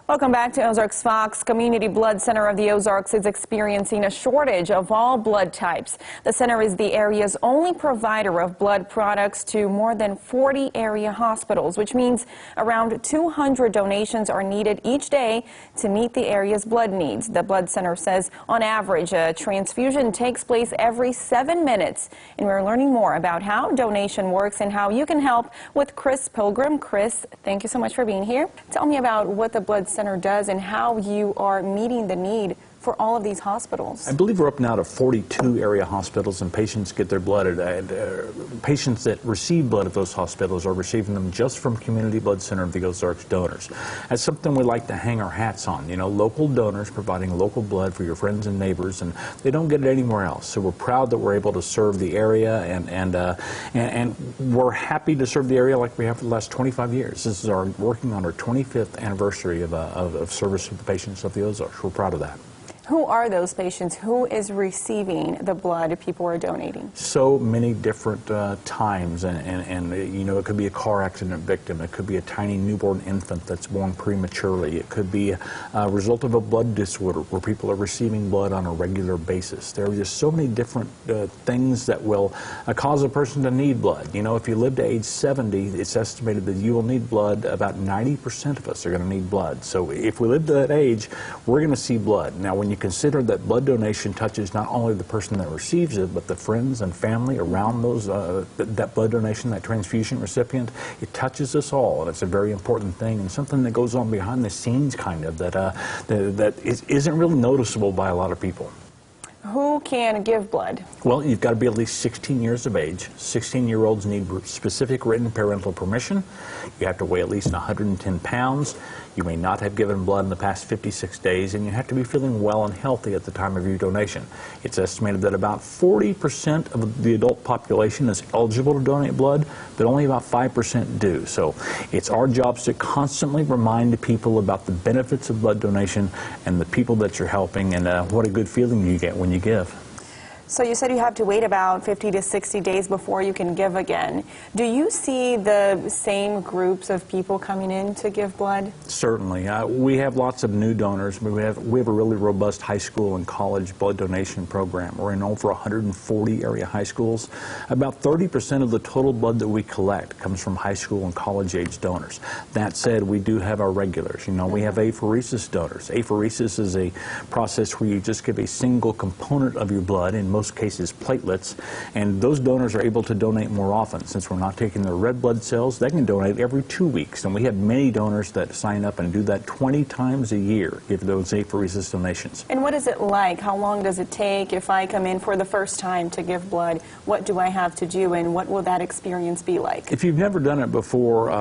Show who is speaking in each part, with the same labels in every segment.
Speaker 1: Welcome back to Ozarks Fox. Community Blood Center of the Ozarks is experiencing a shortage of all blood types. The center is the area's only provider of blood products to more than 40 area hospitals, which means around 200 donations are needed each day to meet the area's blood needs. The blood center says on average a transfusion takes place every 7 minutes. And we're learning more about how donation works and how you can help with Chris Pilgrim. Chris, thank you so much for being here. Tell me about what the blood center does and how you are meeting the need for all of these hospitals. I
Speaker 2: believe we're up now to 42 area hospitals, and patients get their blood patients that receive blood at those hospitals are receiving them just from Community Blood Center of the Ozarks donors. That's something we like to hang our hats on. You know, local donors providing local blood for your friends and neighbors, and they don't get it anywhere else. So we're proud that we're able to serve the area, and we're happy to serve the area like we have for the last 25 years. This is working on our 25th anniversary of service to the patients of the Ozarks. We're proud of that.
Speaker 1: Who are those patients? Who is receiving the blood people are donating? So
Speaker 2: many different times, and you know, it could be a car accident victim, it could be a tiny newborn infant that's born prematurely, it could be a result of a blood disorder where people are receiving blood on a regular basis. There are just so many different things that will cause a person to need blood. You know, if you live to age 70, it's estimated that you will need blood. About 90% of us are going to need blood. So if we live to that age, we're going to see blood. Now, when you consider that blood donation touches not only the person that receives it, but the friends and family around those that blood donation, that transfusion recipient, it touches us all, and it's a very important thing and something that goes on behind the scenes, kind of, that isn't really noticeable by a lot of people.
Speaker 1: Who can give blood?
Speaker 2: Well, you've got to be at least 16 years of age. 16-year-olds need specific written parental permission. You have to weigh at least 110 pounds. You may not have given blood in the past 56 days, and you have to be feeling well and healthy at the time of your donation. It's estimated that about 40% of the adult population is eligible to donate blood, but only about 5% do. So it's our jobs to constantly remind people about the benefits of blood donation and the people that you're helping, and what a good feeling you get when you give.
Speaker 1: So you said you have to wait about 50 to 60 days before you can give again. Do you see the same groups of people coming in to give blood?
Speaker 2: Certainly. We have lots of new donors. We have a really robust high school and college blood donation program. We're in over 140 area high schools. About 30% of the total blood that we collect comes from high school and college age donors. That said, we do have our regulars. You know, we have apheresis donors. Apheresis is a process where you just give a single component of your blood, in most cases platelets, and those donors are able to donate more often. Since we're not taking their red blood cells, they can donate every 2 weeks, and we have many donors that sign up and do that 20 times a year, give those apheresis donations.
Speaker 1: And what is it like? How long does it take? If I come in for the first time to give blood, what do I have to do, and what will that experience be like?
Speaker 2: If you've never done it before,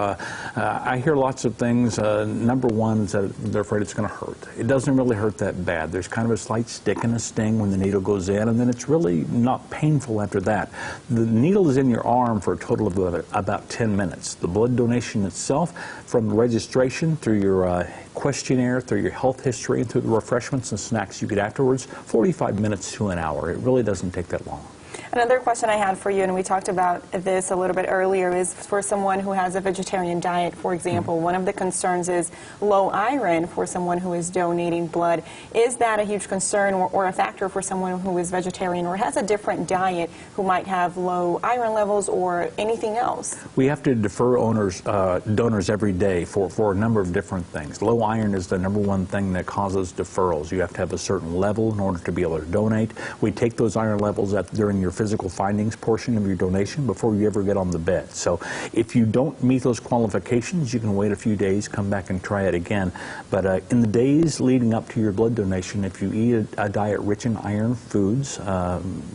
Speaker 2: I hear lots of things. Number one is that they're afraid it's going to hurt. It doesn't really hurt that bad. There's kind of a slight stick and a sting when the needle goes in, and then it's really not painful after that. The needle is in your arm for a total of about 10 minutes. The blood donation itself, from registration through your questionnaire, through your health history, and through the refreshments and snacks you get afterwards, 45 minutes to an hour. It really doesn't take that long.
Speaker 1: Another question I had for you, and we talked about this a little bit earlier, is for someone who has a vegetarian diet, for example. One of the concerns is low iron for someone who is donating blood. Is that a huge concern or a factor for someone who is vegetarian or has a different diet who might have low iron levels or anything else?
Speaker 2: We have to defer donors every day for a number of different things. Low iron is the number one thing that causes deferrals. You have to have a certain level in order to be able to donate. We take those iron levels during your physical findings portion of your donation before you ever get on the bed. So if you don't meet those qualifications, you can wait a few days, come back and try it again. But in the days leading up to your blood donation, if you eat a diet rich in iron foods,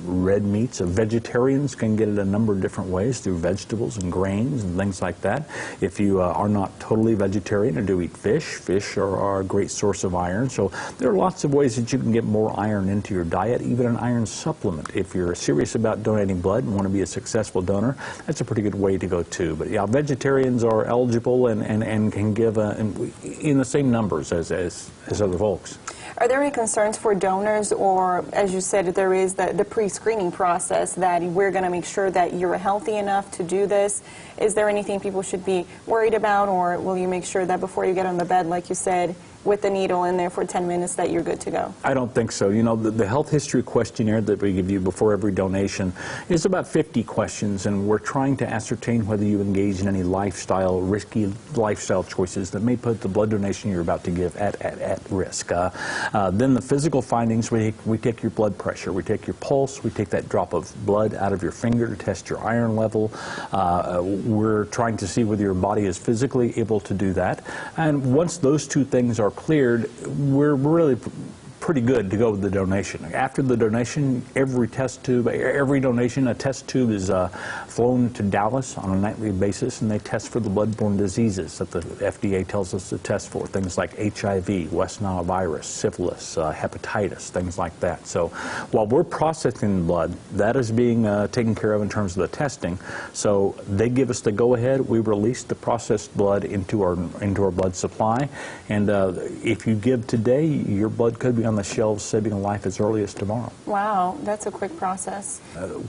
Speaker 2: red meats, vegetarians can get it a number of different ways through vegetables and grains and things like that. If you are not totally vegetarian and do eat fish are a great source of iron. So there are lots of ways that you can get more iron into your diet, even an iron supplement. If you're serious about donating blood and want to be a successful donor, that's a pretty good way to go too. But yeah, vegetarians are eligible and can give in the same numbers as other folks.
Speaker 1: Are there any concerns for donors, or as you said, there is the pre-screening process that we're going to make sure that you're healthy enough to do this? Is there anything people should be worried about, or will you make sure that before you get on the bed, like you said, with the needle in there for 10 minutes, that you're good to go?
Speaker 2: I don't think so. You know, the health history questionnaire that we give you before every donation is about 50 questions, and we're trying to ascertain whether you engage in any risky lifestyle choices that may put the blood donation you're about to give at risk. Then the physical findings, we take your blood pressure, we take your pulse, we take that drop of blood out of your finger to test your iron level. We're trying to see whether your body is physically able to do that. And once those two things are cleared, we're really pretty good to go with the donation. After the donation, every donation, a test tube is flown to Dallas on a nightly basis, and they test for the bloodborne diseases that the FDA tells us to test for, things like HIV, West Nile virus, syphilis, hepatitis, things like that. So while we're processing the blood, that is being taken care of in terms of the testing. So they give us the go-ahead. We release the processed blood into our blood supply, and if you give today, your blood could be on the shelves saving a life as early as tomorrow. Wow,
Speaker 1: that's a quick process.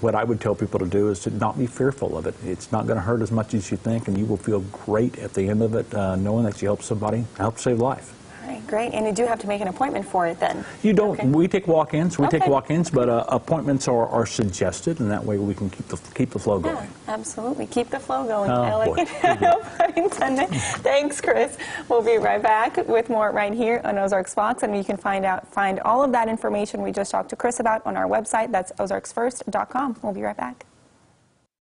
Speaker 2: What I would tell people to do is to not be fearful of it. It's not going to hurt as much as you think, and you will feel great at the end of it, knowing that you help somebody, help save life.
Speaker 1: All right, great. And you do have to make an appointment for it then?
Speaker 2: You don't.
Speaker 1: Okay.
Speaker 2: We take walk-ins. Take walk-ins, but appointments are suggested, and that way we can keep the flow going.
Speaker 1: Yeah, absolutely. Keep the flow going.
Speaker 2: Oh,
Speaker 1: I like it. No pun intended. Thanks, Chris. We'll be right back with more right here on Ozarks Fox, and you can find all of that information we just talked to Chris about on our website. That's ozarksfirst.com. We'll be right back.